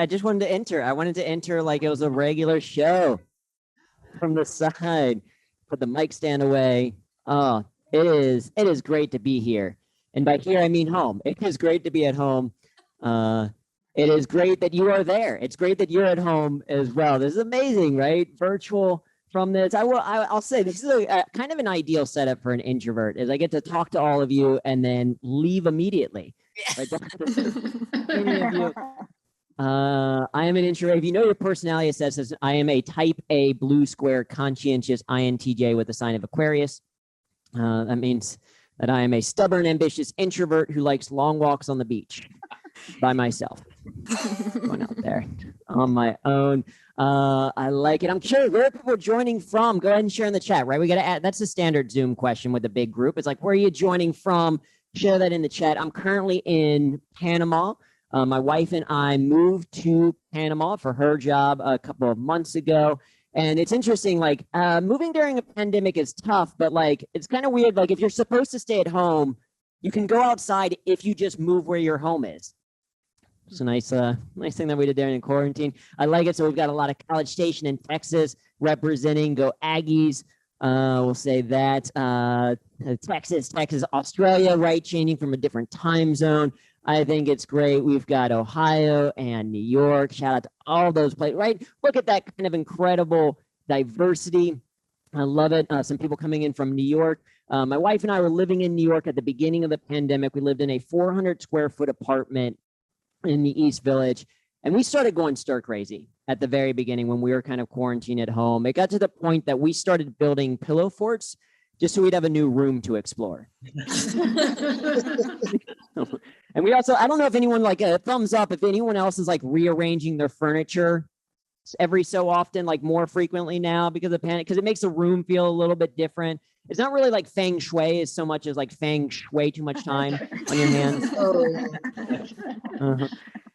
I just wanted to enter. I wanted to enter like it was a regular show from the side. Put the mic stand away. Oh, it is great to be here. And by here I mean home. It is great to be at home. It is great that you are there. It's great that you're at home as well. This is amazing, right? Virtual from this. I'll say this is a kind of an ideal setup for an introvert, is I get to talk to all of you and then leave immediately. Right? Any of you. I am an introvert. If you know your personality assessment, I am a type A blue square conscientious INTJ with the sign of Aquarius. That means that I am a stubborn, ambitious introvert who likes long walks on the beach by myself. Going out there on my own. I like it. I'm curious where are people joining from. Go ahead and share in the chat, right? We got to add, that's the standard Zoom question with a big group. It's like, where are you joining from? Share that in the chat. I'm currently in Panama. My wife and I moved to Panama for her job a couple of months ago. And it's interesting, like moving during a pandemic is tough, but like, it's kind of weird. Like if you're supposed to stay at home, you can go outside if you just move where your home is. It's a nice thing that we did there in quarantine. I like it. So we've got a lot of College Station in Texas representing. Go Aggies. We'll say that. Texas, Australia, right? Changing from a different time zone. I think it's great. We've got Ohio and New York. Shout out to all those places, right? Look at that kind of incredible diversity. I love it. Some people coming in from New York. My wife and I were living in New York at the beginning of the pandemic. We lived in a 400 square foot apartment in the East Village. And we started going stir crazy at the very beginning when we were kind of quarantined at home. It got to the point that we started building pillow forts just so we'd have a new room to explore. And we also, I don't know if anyone, like a thumbs up, if anyone else is like rearranging their furniture every so often, like more frequently now because of panic, because it makes the room feel a little bit different. It's not really like feng shui as so much as like feng shui too much time on your hands.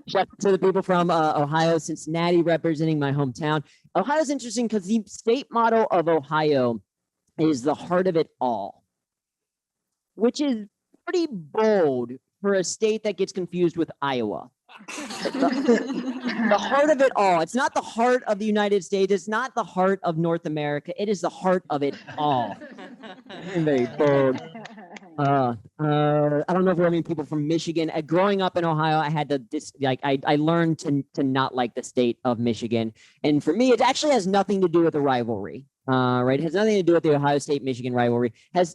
Shout out to the people from Ohio, Cincinnati, representing my hometown. Ohio's interesting because the state motto of Ohio is the heart of it all, which is pretty bold for a state that gets confused with Iowa. The heart of it all. It's not the heart of the United States. It's not the heart of North America. It is the heart of it all. Very bold. I don't know if we're having people from Michigan. Growing up in Ohio, I had to I learned to not like the state of Michigan. And for me, it actually has nothing to do with the rivalry. Right? It has nothing to do with the Ohio State-Michigan rivalry. It has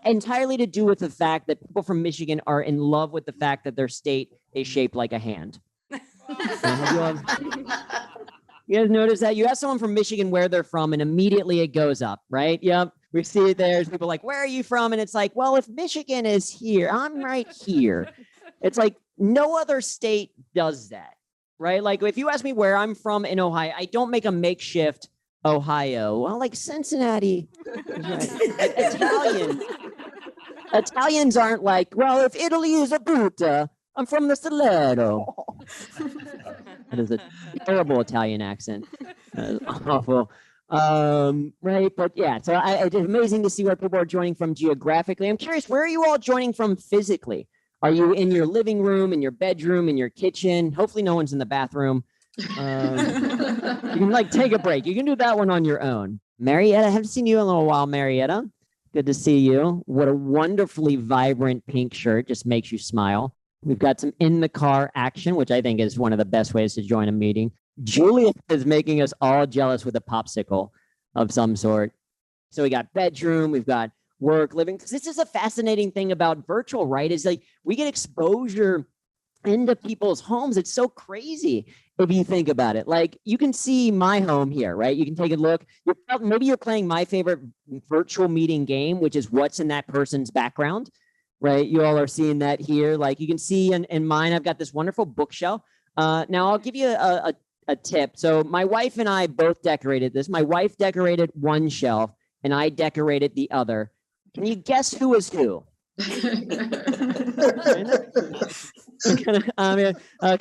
entirely to do with the fact that people from Michigan are in love with the fact that their state is shaped like a hand. You guys notice that? You ask someone from Michigan where they're from, and immediately it goes up, right? Yep. We see it there. There's people like, where are you from? And it's like, well, if Michigan is here, I'm right here. It's like no other state does that, right? Like if you ask me where I'm from in Ohio, I don't make a makeshift Ohio. Well, like Cincinnati. Right. Italians aren't like, well, if Italy is a Buta, I'm from the Salerno. That is a terrible Italian accent. That is awful. Right, but yeah, so it's amazing to see where people are joining from geographically. I'm curious, where are you all joining from physically? Are you in your living room, in your bedroom, in your kitchen? Hopefully no one's in the bathroom. You can like take a break. You can do that one on your own. Marietta, I haven't seen you in a little while, Marietta. Good to see you. What a wonderfully vibrant pink shirt. Just makes you smile. We've got some in the car action, which I think is one of the best ways to join a meeting. Julia is making us all jealous with a popsicle of some sort. So we got bedroom, we've got work, living. Because this is a fascinating thing about virtual, right? Is like we get exposure into people's homes. It's so crazy if you think about it. Like you can see my home here, right? You can take a look. Maybe you're playing my favorite virtual meeting game, which is what's in that person's background. Right, you all are seeing that here. Like you can see in mine, I've got this wonderful bookshelf. Now I'll give you a tip. So my wife and I both decorated this. My wife decorated one shelf and I decorated the other. Can you guess who is who? Because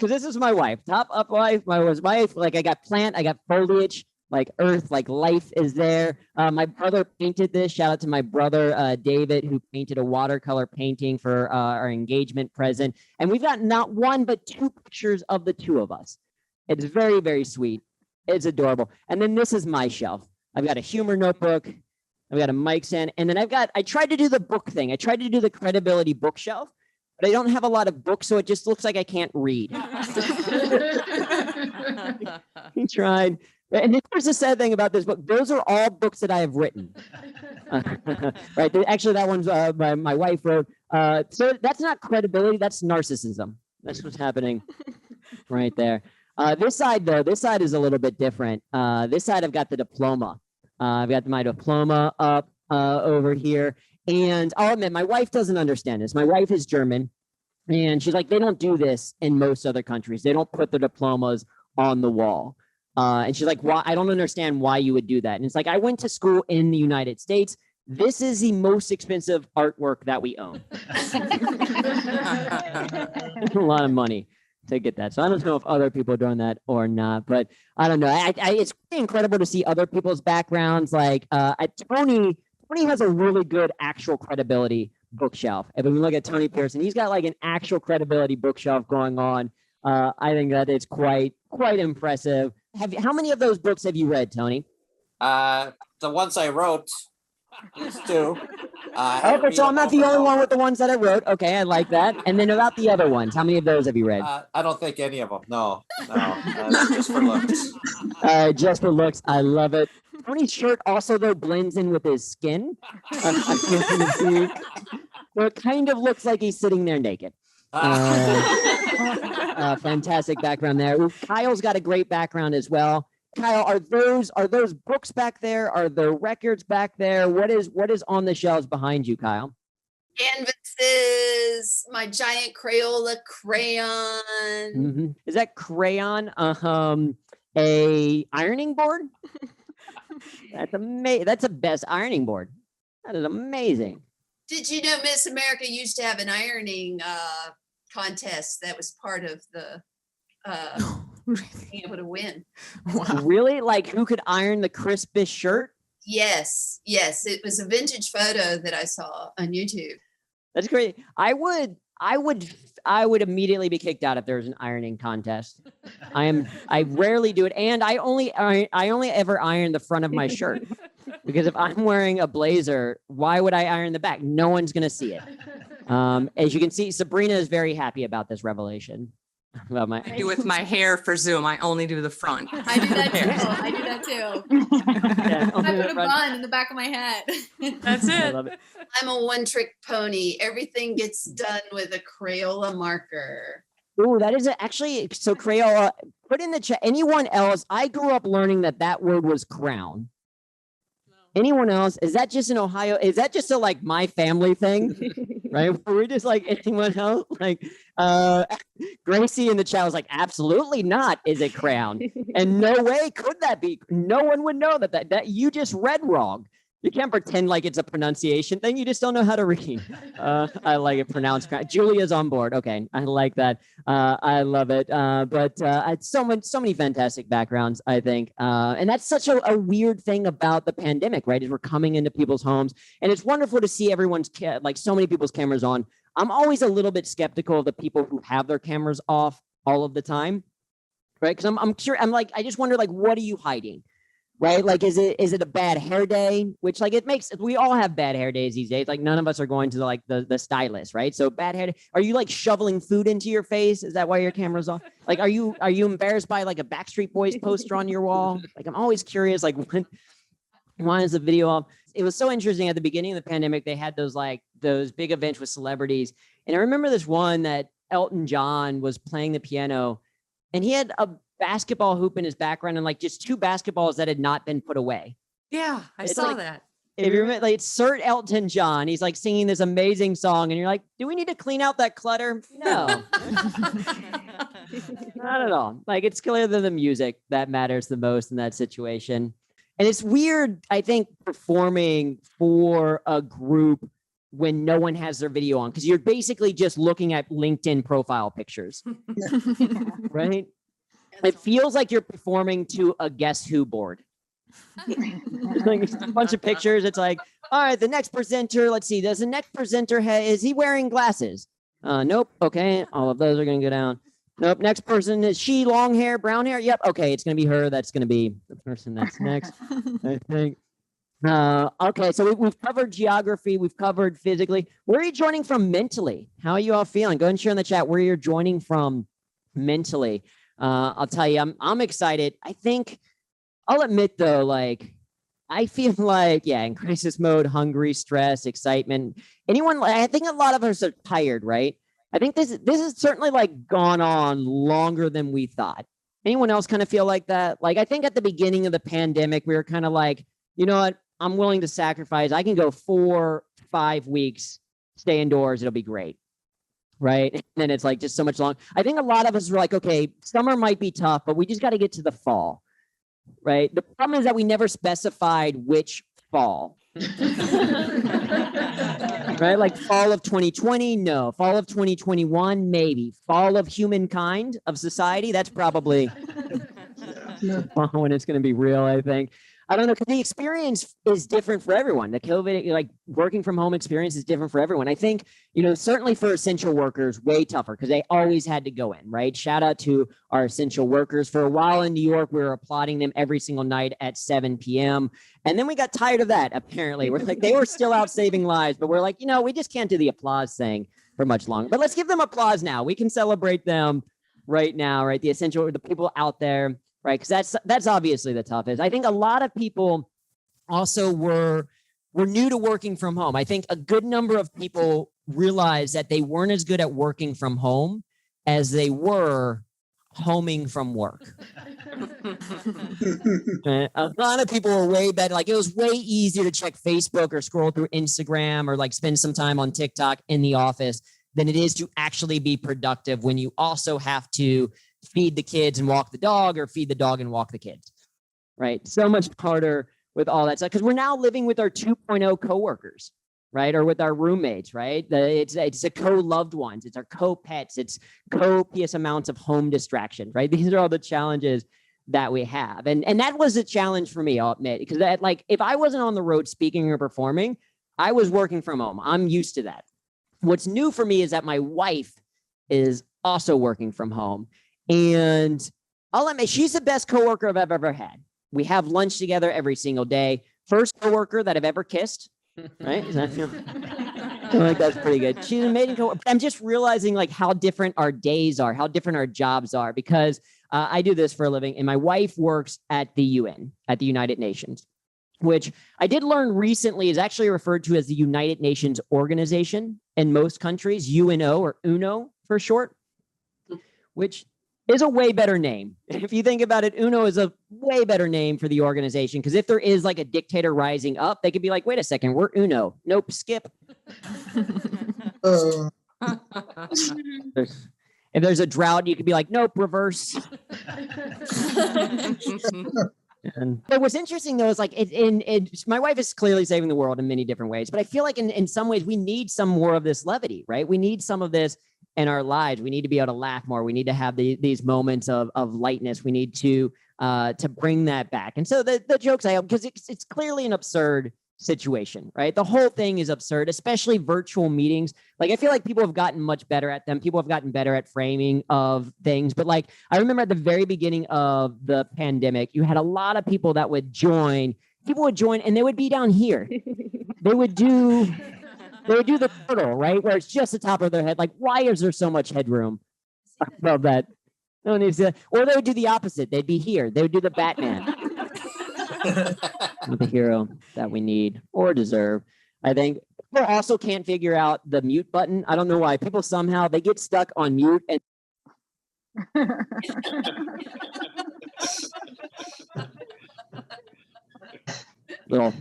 this is my wife. Top up wife. My wife. Like I got plant. I got foliage. Like earth, like life is there. My brother painted this. Shout out to my brother, David, who painted a watercolor painting for our engagement present. And we've got not one, but two pictures of the two of us. It's very, very sweet. It's adorable. And then this is my shelf. I've got a humor notebook. I've got a mic stand. And then I tried to do the book thing. I tried to do the credibility bookshelf, but I don't have a lot of books, so it just looks like I can't read. He tried. And here's the sad thing about this book. Those are all books that I have written. Right. Actually, that one's my wife wrote. So that's not credibility. That's narcissism. That's what's happening right there. This side, though, this side is a little bit different. This side, I've got the diploma. I've got my diploma up over here. And I'll admit, my wife doesn't understand this. My wife is German. And she's like, they don't do this in most other countries. They don't put their diplomas on the wall. And she's like, why? I don't understand why you would do that. And it's like, I went to school in the United States. This is the most expensive artwork that we own. A lot of money to get that. So I don't know if other people are doing that or not, but I don't know. It's pretty incredible to see other people's backgrounds. Like Tony has a really good actual credibility bookshelf. If we look at Tony Pearson, he's got like an actual credibility bookshelf going on. I think that it's quite impressive. How many of those books have you read, Tony? The ones I wrote, these two. Okay, so I'm not the only one with the ones that I wrote. Okay, I like that. And then about the other ones, how many of those have you read? I don't think any of them. No, just for looks. Just for looks. I love it. Tony's shirt also, though, blends in with his skin. So it kind of looks like he's sitting there naked. Fantastic background there. Ooh, Kyle's got a great background as well. Kyle, are those books back there? Are there records back there? What is on the shelves behind you, Kyle? Canvases, my giant Crayola crayon. Mm-hmm. Is that crayon a ironing board? That's amazing. That's the best ironing board. That is amazing. Did you know Miss America used to have an ironing contest that was part of the being able to win? Wow. Really? Like who could iron the crispest shirt? Yes. It was a vintage photo that I saw on YouTube. That's great. I would immediately be kicked out if there was an ironing contest. I rarely do it, and I only ever iron the front of my shirt. Because if I'm wearing a blazer, why would I iron the back? No one's going to see it. As you can see, Sabrina is very happy about this revelation. About I do with my hair for Zoom. I only do the front. I do that too. Yeah, I put a bun in the back of my head. That's it. I love it. I'm a one-trick pony. Everything gets done with a Crayola marker. Oh, that is actually, so Crayola, put in the chat. Anyone else? I grew up learning that word was crown. Anyone else? Is that just in Ohio? Is that just a like my family thing? Right? Were we just like anyone else? Like Gracie in the chat was like, absolutely not. Is it crown? And no way could that be. No one would know that you just read wrong. You can't pretend like it's a pronunciation thing. You just don't know how to read. I like it pronounced. Julia's on board. Okay, I like that. I love it. But it's so many fantastic backgrounds, I think. And that's such a weird thing about the pandemic, right? Is we're coming into people's homes, and it's wonderful to see everyone's like so many people's cameras on. I'm always a little bit skeptical of the people who have their cameras off all of the time, right? Because I'm sure I just wonder like, what are you hiding? Right? Like, is it a bad hair day? Which like we all have bad hair days these days. Like none of us are going to the stylist, right? So bad hair day. Are you like shoveling food into your face? Is that why your camera's off? Like, are you embarrassed by like a Backstreet Boys poster on your wall? Like, I'm always curious, like why is the video off? It was so interesting at the beginning of the pandemic. They had those big events with celebrities. And I remember this one that Elton John was playing the piano and he had a basketball hoop in his background and like just two basketballs that had not been put away. Yeah, I saw that. If you remember, like it's Sir Elton John, he's like singing this amazing song, and you're like, do we need to clean out that clutter? No, not at all. Like it's clear that the music that matters the most in that situation. And it's weird, I think, performing for a group when no one has their video on, because you're basically just looking at LinkedIn profile pictures, right? It feels like you're performing to a Guess Who board. Like a bunch of pictures. It's like, all right, the next presenter, let's see. Does the next presenter is he wearing glasses? Nope. Okay. All of those are going to go down. Nope. Next person, is she long hair, brown hair? Yep. Okay, it's gonna be her. That's gonna be the person that's next. I think. Okay, so we've covered geography, we've covered physically. Where are you joining from mentally? How are you all feeling? Go ahead and share in the chat where you're joining from mentally. I'll tell you, I'm excited. I think I'll admit though, like I feel like, yeah, in crisis mode, hungry, stress, excitement. Anyone, I think a lot of us are tired, right? I think this is certainly like gone on longer than we thought. Anyone else kind of feel like that? Like I think at the beginning of the pandemic, we were kind of like, you know what? I'm willing to sacrifice. I can go 4-5 weeks, stay indoors. It'll be great. Right. And then it's like just so much long. I think a lot of us were like, okay, summer might be tough, but we just got to get to the fall. Right. The problem is that we never specified which fall. Right. Like fall of 2020. No. Fall of 2021. Maybe. Fall of humankind, of society. That's probably when it's going to be real, I think. I don't know, because the experience is different for everyone. The COVID, like working from home experience is different for everyone. I think, certainly for essential workers, way tougher because they always had to go in, right? Shout out to our essential workers. For a while in New York, we were applauding them every single night at 7 p.m. And then we got tired of that, apparently. We're like, they were still out saving lives, but we're like, we just can't do the applause thing for much longer. But let's give them applause now. We can celebrate them right now, right? The essential, the people out there. Right, because that's obviously the toughest. I think a lot of people also were new to working from home. I think a good number of people realized that they weren't as good at working from home as they were homing from work. A lot of people were way better. Like it was way easier to check Facebook or scroll through Instagram or like spend some time on TikTok in the office than it is to actually be productive when you also have to feed the kids and walk the dog or feed the dog and walk the kids, right? So much harder with all that stuff because we're now living with our 2.0 coworkers, right? Or with our roommates, right? It's a co-loved ones, it's our co-pets, it's copious amounts of home distraction, right? These are all the challenges that we have. And that was a challenge for me, I'll admit, because that, like, if I wasn't on the road speaking or performing, I was working from home. I'm used to that. What's new for me is that my wife is also working from home. And I'll admit, she's the best coworker I've ever had. We have lunch together every single day. First coworker that I've ever kissed, right? I feel like that's pretty good. She's an amazing coworker. I'm just realizing like how different our days are, how different our jobs are, because I do this for a living, and my wife works at the UN, at the United Nations, which I did learn recently is actually referred to as the United Nations Organization in most countries, UNO or UNO for short, which is a way better name. If you think about it, UNO is a way better name for the organization because if there is like a dictator rising up, they could be like, wait a second, we're UNO. Nope, skip. If there's a drought, you could be like, nope, reverse. But what's interesting though is like my wife is clearly saving the world in many different ways, but I feel like in some ways we need some more of this levity, right? We need some of this in our lives. We need to be able to laugh more. We need to have these moments of lightness. We need to bring that back. And so the jokes I have, because it's clearly an absurd situation, right? The whole thing is absurd, especially virtual meetings. Like I feel like people have gotten much better at them. People have gotten better at framing of things. But like I remember at the very beginning of the pandemic, you had a lot of people that would join. People would join and they would be down here. They would do the turtle, right? Where it's just the top of their head. Like, why is there so much headroom above that? No one needs to. Or they would do the opposite. They'd be here. They would do the Batman. The hero that we need or deserve. I think people also can't figure out the mute button. I don't know why. People somehow they get stuck on mute and little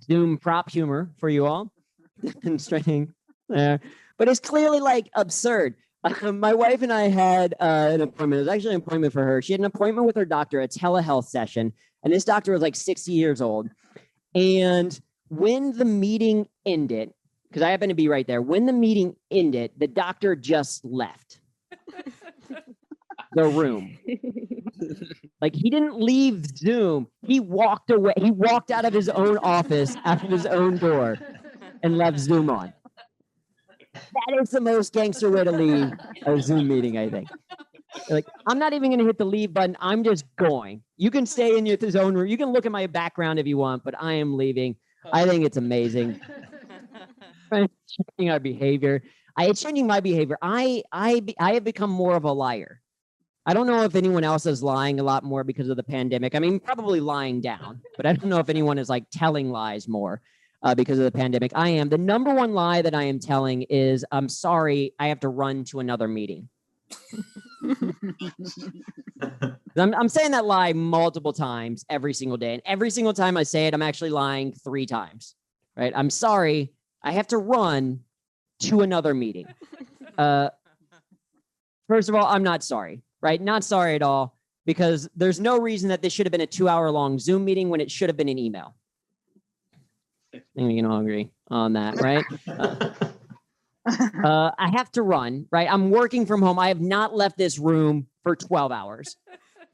Zoom prop humor for you all. Demonstrating there. But it's clearly like absurd. My wife and I had an appointment. It was actually an appointment for her. She had an appointment with her doctor, a telehealth session. And this doctor was like 60 years old. And when the meeting ended, because I happened to be right there, when the meeting ended, the doctor just left the room. Like he didn't leave Zoom. He walked away. He walked out of his own office, out of his own door, and left Zoom on. That is the most gangster way to leave a Zoom meeting, I think. Like, I'm not even going to hit the leave button. I'm just going. You can stay in your zone room. You can look at my background if you want, but I am leaving. I think it's amazing. Changing our behavior. It's changing my behavior. I have become more of a liar. I don't know if anyone else is lying a lot more because of the pandemic. I mean, probably lying down, but I don't know if anyone is like telling lies more because of the pandemic. I am. The number one lie that I am telling is, I'm sorry, I have to run to another meeting. I'm saying that lie multiple times every single day. And every single time I say it, I'm actually lying 3 times, right? I'm sorry, I have to run to another meeting. First of all, I'm not sorry, right? Not sorry at all, because there's no reason that this should have been a 2-hour-long Zoom meeting when it should have been an email. I think we can all agree on that, right? I have to run, right? I'm working from home. I have not left this room for 12 hours.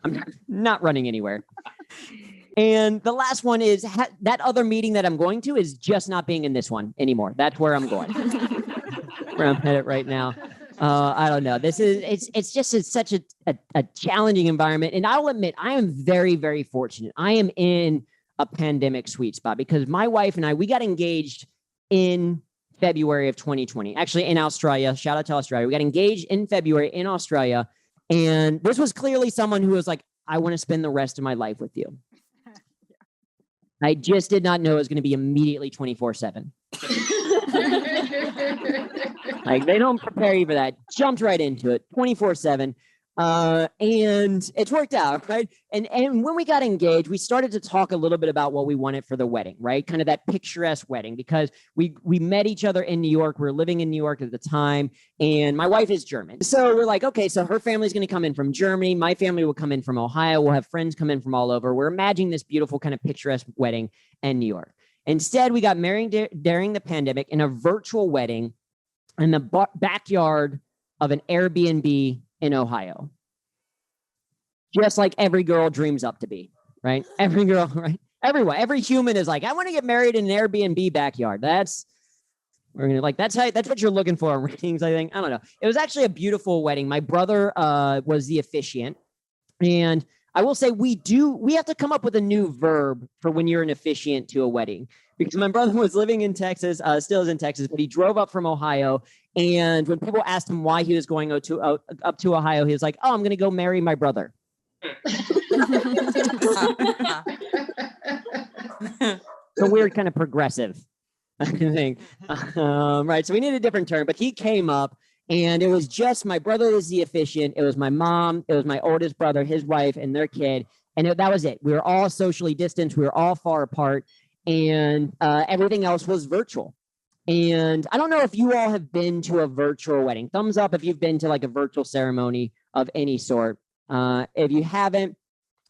I'm not running anywhere. And the last one is that other meeting that I'm going to is just not being in this one anymore. That's where I'm going. Where I'm headed right now. I don't know. It's such a challenging environment. And I'll admit, I am very, very fortunate. I am in a pandemic sweet spot because my wife and we got engaged in February of 2020, actually in Australia. Shout out to Australia. We got engaged in February in Australia. And this was clearly someone who was like, I want to spend the rest of my life with you. I just did not know it was going to be immediately 24/7. Like, they don't prepare you for that. Jumped right into it, 24/7. And it's worked out, right? And when we got engaged, we started to talk a little bit about what we wanted for the wedding, right? Kind of that picturesque wedding, because we met each other in New York. We were living in New York at the time, and my wife is German. So we're like, okay, so her family's going to come in from Germany. My family will come in from Ohio. We'll have friends come in from all over. We're imagining this beautiful kind of picturesque wedding in New York. Instead, we got married during the pandemic in a virtual wedding in the backyard of an Airbnb in Ohio. Just like every girl dreams up to be, right? Every girl, right? Everyone, every human is like, I want to get married in an Airbnb backyard. That's what you're looking for in ratings, I think. I don't know. It was actually a beautiful wedding. My brother was the officiant. And I will say we have to come up with a new verb for when you're an officiant to a wedding, because my brother was living in Texas, still is in Texas, but he drove up from Ohio. And when people asked him why he was going up to Ohio, he was like, oh, I'm going to go marry my brother. So weird, kind of progressive, I think. Right. So we need a different term, but he came up. And it was just my brother was the officiant. It was my mom. It was my oldest brother, his wife, and their kid. And that was it. We were all socially distanced. We were all far apart. And everything else was virtual. And I don't know if you all have been to a virtual wedding. Thumbs up if you've been to like a virtual ceremony of any sort. If you haven't,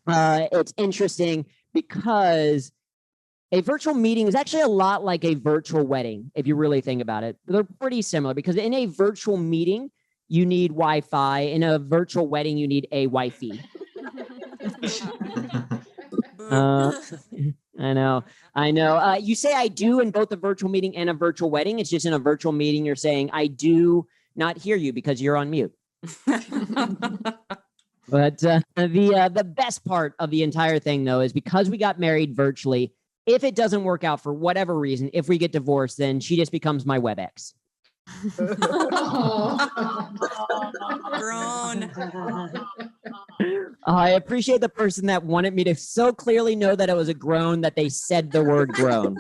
it's interesting because a virtual meeting is actually a lot like a virtual wedding, if you really think about it. They're pretty similar because in a virtual meeting, you need Wi-Fi. In a virtual wedding, you need a Wi-Fi. I know. You say I do in both a virtual meeting and a virtual wedding. It's just in a virtual meeting, you're saying I do not hear you because you're on mute. But the best part of the entire thing, though, is because we got married virtually, if it doesn't work out for whatever reason, if we get divorced, then she just becomes my WebEx. Grown. I appreciate the person that wanted me to so clearly know that it was a groan that they said the word groan.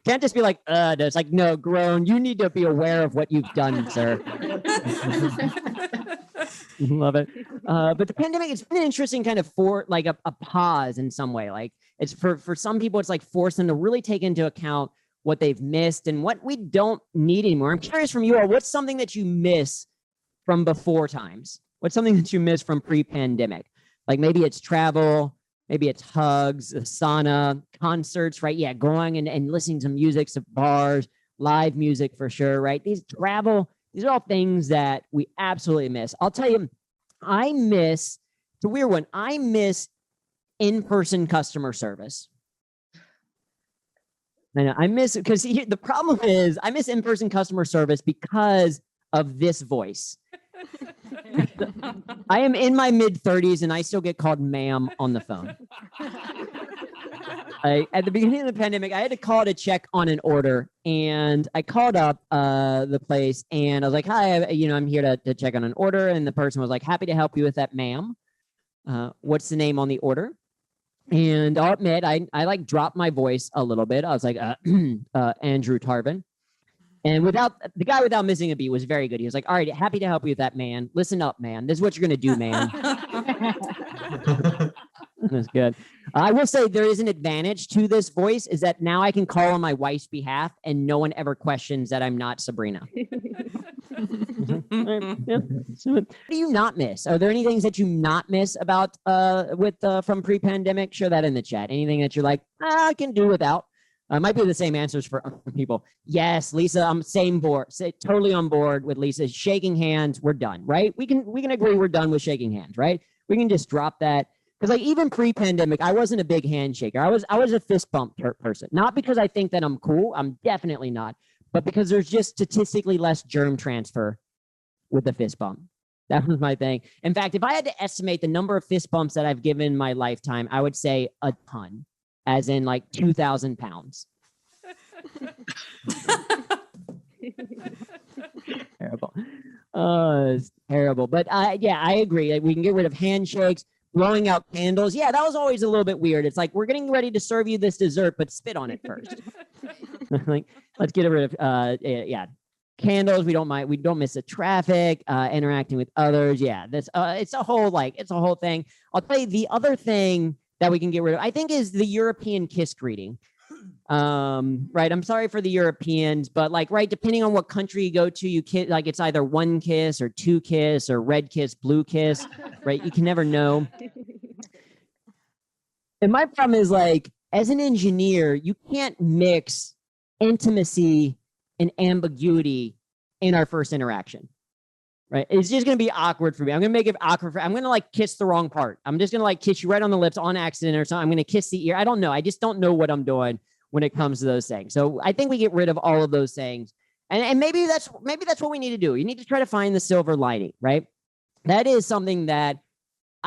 Can't just be like, it's like, no, groan. You need to be aware of what you've done, sir. Love it. But the pandemic, it's been an interesting kind of a pause in some way. Like, it's for some people, it's like forced them to really take into account what they've missed and what we don't need anymore. I'm curious from you all, what's something that you miss from before times? What's something that you miss from pre-pandemic? Like maybe it's travel, maybe it's hugs, a sauna, concerts, right? Yeah, going and listening to music, to bars, live music for sure, right? These are all things that we absolutely miss. I'll tell you, it's a weird one. I miss in-person customer service. I miss it because the problem is I miss in-person customer service because of this voice. I am in my mid-30s and I still get called ma'am on the phone. At the beginning of the pandemic, I had to call to check on an order, and I called up the place and I was like, hi, I'm here to check on an order. And the person was like, happy to help you with that, ma'am. What's the name on the order? And I'll admit, I like dropped my voice a little bit. I was like, Andrew Tarvin. And the guy without missing a beat was very good. He was like, all right, happy to help you with that, man. Listen up, man. This is what you're going to do, man. That's good. I will say there is an advantage to this voice is that now I can call on my wife's behalf and no one ever questions that I'm not Sabrina. Yeah. So, what do you not miss? Are there any things that you not miss about from pre-pandemic? Share that in the chat. Anything that you're like, I can do without? Might be the same answers for other people. Yes, Lisa, I'm totally on board with Lisa. Shaking hands, we're done, right? We can agree we're done with shaking hands, right? We can just drop that. Because like even pre-pandemic, I wasn't a big handshaker. I was a fist bump person. Not because I think that I'm cool. I'm definitely not. But because there's just statistically less germ transfer with a fist bump. That was my thing. In fact, if I had to estimate the number of fist bumps that I've given in my lifetime, I would say a ton, as in like 2,000 pounds. Terrible. It's terrible. But yeah, I agree. Like, we can get rid of handshakes, blowing out candles. Yeah, that was always a little bit weird. It's like, we're getting ready to serve you this dessert, but spit on it first. Like, let's get rid of candles. We don't miss the traffic, interacting with others. Yeah, it's a whole thing. I'll tell you the other thing that we can get rid of, I think, is the European kiss greeting. Right. I'm sorry for the Europeans, but like, right, depending on what country you go to, you kiss, like it's either one kiss or two kiss or red kiss, blue kiss, right? You can never know. And my problem is, like, as an engineer, you can't mix intimacy and ambiguity in our first interaction. Right. It's just going to be awkward for me. I'm going to make it awkward. I'm going to like kiss the wrong part. I'm just going to like kiss you right on the lips on accident or something. I'm going to kiss the ear. I don't know. I just don't know what I'm doing when it comes to those things. So I think we get rid of all of those things. And maybe that's what we need to do. You need to try to find the silver lining, right? That is something that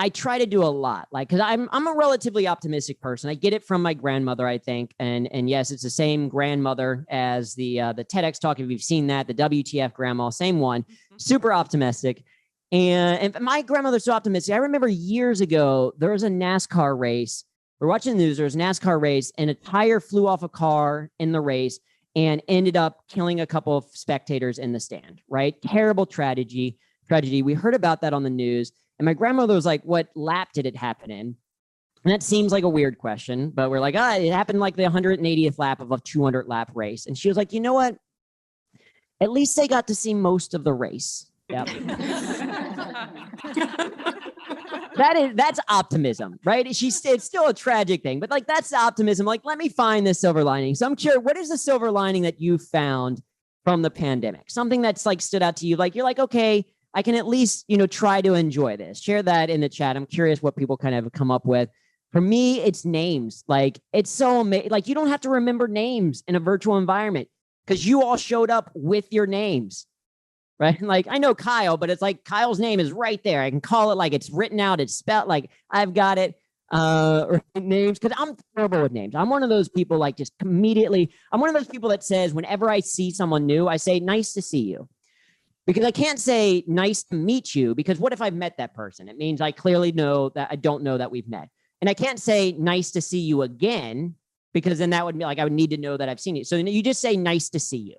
I try to do a lot, like, because I'm a relatively optimistic person. I get it from my grandmother, I think, and yes, it's the same grandmother as the TEDx talk. If you've seen that, the WTF grandma, same one, super optimistic, and my grandmother's so optimistic. I remember years ago there was a NASCAR race. We're watching the news. There was a NASCAR race, and a tire flew off a car in the race and ended up killing a couple of spectators in the stand. Right, terrible tragedy. We heard about that on the news. And my grandmother was like, what lap did it happen in? And that seems like a weird question, but we're like, it happened like the 180th lap of a 200 lap race. And she was like, you know what? At least they got to see most of the race. Yep. That's optimism, right? It's still a tragic thing, but like, that's the optimism. Like, let me find this silver lining. So I'm curious, what is the silver lining that you found from the pandemic? Something that's like stood out to you. Like, you're like, okay, I can at least, try to enjoy this. Share that in the chat. I'm curious what people kind of come up with. For me, it's names. Like, it's so amazing. Like, you don't have to remember names in a virtual environment because you all showed up with your names, right? Like, I know Kyle, but it's like Kyle's name is right there. I can call it like it's written out. It's spelled like I've got it. Names, because I'm terrible with names. I'm one of those people, like, just immediately. I'm one of those people that says whenever I see someone new, I say, nice to see you. Because I can't say nice to meet you, because what if I've met that person? It means I clearly know that I don't know that we've met. And I can't say nice to see you again, because then that would be like, I would need to know that I've seen you. So you just say nice to see you.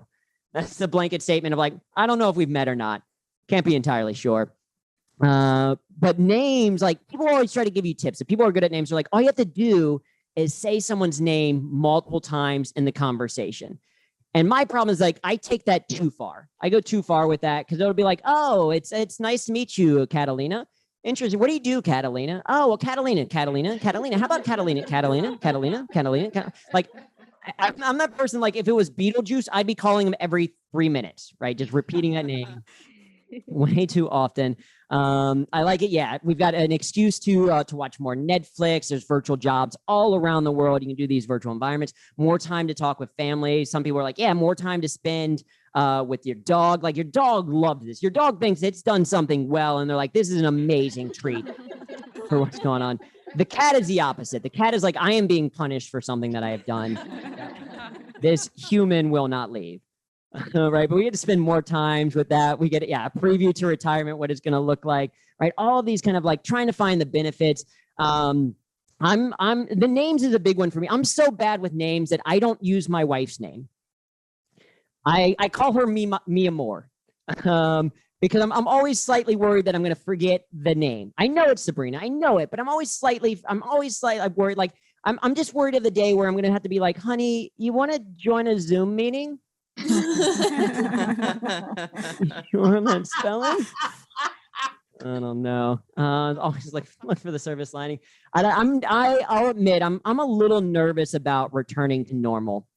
That's the blanket statement of like, I don't know if we've met or not. Can't be entirely sure. But names, like, people always try to give you tips. If people are good at names, they're like, all you have to do is say someone's name multiple times in the conversation. And my problem is, like, I take that too far. I go too far with that, because it'll be like, oh, it's nice to meet you, Catalina. Interesting. What do you do, Catalina? Oh, well, Catalina. How about Catalina? Like, I'm that person, like, if it was Beetlejuice, I'd be calling him every 3 minutes, right? Just repeating that name. way too often. I like it. Yeah, we've got an excuse to watch more Netflix. There's virtual jobs all around the world. You can do these virtual environments. More time to talk with family. Some people are like, yeah, more time to spend with your dog. Like your dog loved this. Your dog thinks it's done something well, and they're like, this is an amazing treat for what's going on. The cat is the opposite. The cat is like, I am being punished for something that I have done. This human will not leave. Right, but we get to spend more times with that. We get a preview to retirement, what it's going to look like, right? All of these kind of like trying to find the benefits. I'm the names is a big one for me. I'm so bad with names that I don't use my wife's name. I call her Mia Moore, because I'm always slightly worried that I'm going to forget the name. I know it's Sabrina, I know it, but I'm always slightly worried. Like I'm just worried of the day where I'm going to have to be like, honey, you want to join a Zoom meeting? You want that spelling? I don't know. Always look for the service lining. I'll admit I'm a little nervous about returning to normal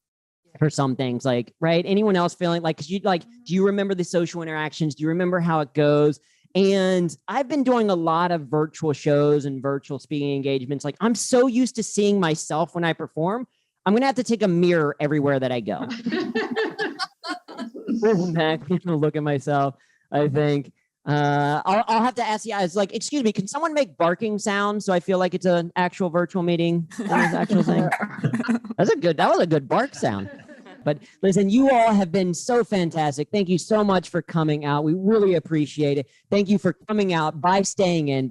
for some things. Like, right? Anyone else feeling like? Cause do you remember the social interactions? Do you remember how it goes? And I've been doing a lot of virtual shows and virtual speaking engagements. Like, I'm so used to seeing myself when I perform. I'm gonna have to take a mirror everywhere that I go. Back, look at myself. I think I'll have to ask you guys. Like, excuse me, can someone make barking sounds so I feel like it's an actual virtual meeting? Actual thing. That was a good bark sound. But listen, you all have been so fantastic. Thank you so much for coming out. We really appreciate it. Thank you for coming out by staying in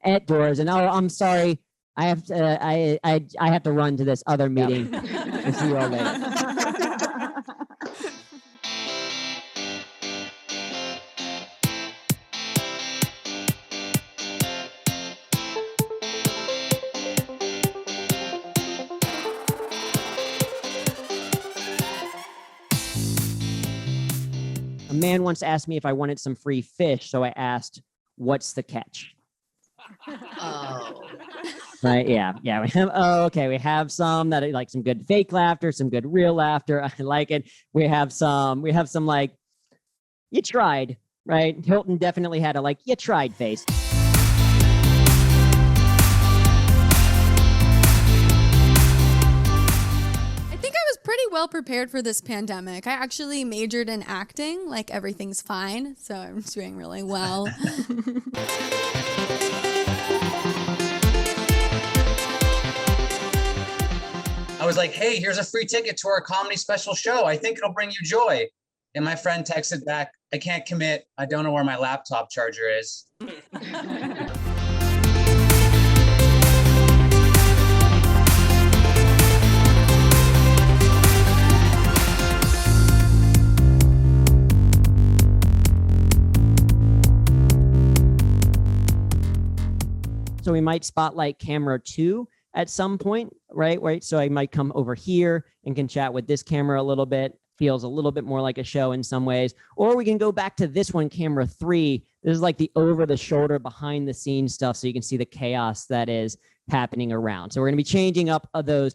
at doors. And I'm sorry, I have to run to this other meeting. We'll see you all later. A man once asked me if I wanted some free fish, so I asked, "What's the catch?" Oh. Right? Yeah. We have. Oh, okay. We have some that are like some good fake laughter, some good real laughter. I like it. We have some like, you tried. Right? Hilton definitely had a like, you tried face. Pretty well prepared for this pandemic. I actually majored in acting, like everything's fine, so I'm doing really well. I was like, hey, here's a free ticket to our comedy special show. I think it'll bring you joy. And my friend texted back, I can't commit. I don't know where my laptop charger is. So we might spotlight camera 2 at some point, right? So I might come over here and can chat with this camera a little bit. Feels a little bit more like a show in some ways. Or we can go back to this one, camera 3. This is like the over the shoulder, behind the scenes stuff, so you can see the chaos that is happening around. So we're gonna be changing up those.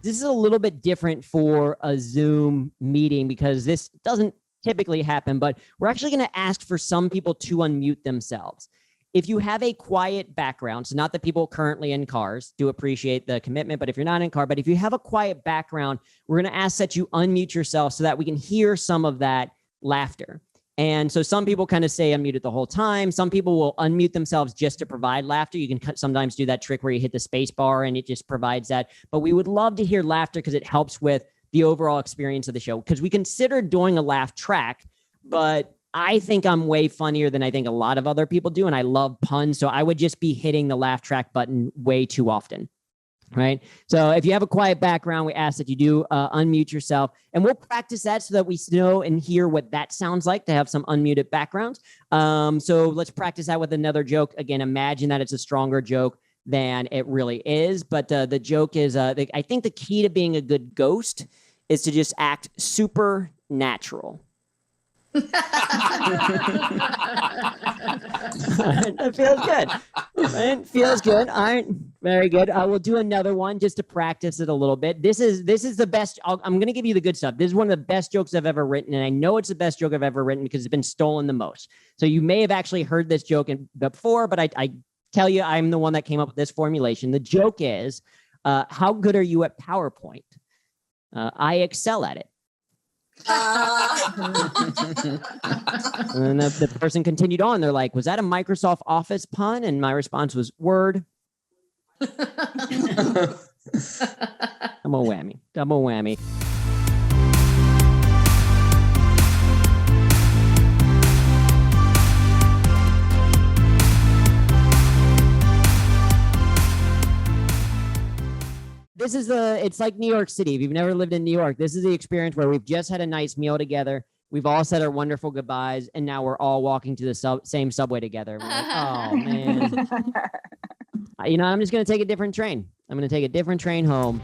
This is a little bit different for a Zoom meeting because this doesn't typically happen, but we're actually going to ask for some people to unmute themselves. If you have a quiet background, so not the people currently in cars, do appreciate the commitment, but if you're not in car, but if you have a quiet background, we're going to ask that you unmute yourself so that we can hear some of that laughter. And so some people kind of say unmute it the whole time. Some people will unmute themselves just to provide laughter. You can sometimes do that trick where you hit the space bar and it just provides that. But we would love to hear laughter because it helps with the overall experience of the show. Because we considered doing a laugh track, but I think I'm way funnier than I think a lot of other people do. And I love puns. So I would just be hitting the laugh track button way too often. Right. So if you have a quiet background, we ask that you do unmute yourself, and we'll practice that so that we know and hear what that sounds like to have some unmuted backgrounds. So let's practice that with another joke. Again, imagine that it's a stronger joke than it really is. But the joke is, I think the key to being a good ghost is to just act super natural. That feels good. It feels good. All right, very good. I will do another one just to practice it a little bit. This is the best. I'm going to give you the good stuff. This is one of the best jokes I've ever written, and I know it's the best joke I've ever written because it's been stolen the most. So you may have actually heard this joke before, but I tell you, I'm the one that came up with this formulation. The joke is, how good are you at PowerPoint? I excel at it. And then the person continued on. They're like, was that a Microsoft Office pun? And my response was, Word. Double whammy. Double whammy. This is it's like New York City. If you've never lived in New York, this is the experience where we've just had a nice meal together. We've all said our wonderful goodbyes, and now we're all walking to the same subway together. We're like, oh man. I'm just going to take a different train. I'm going to take a different train home.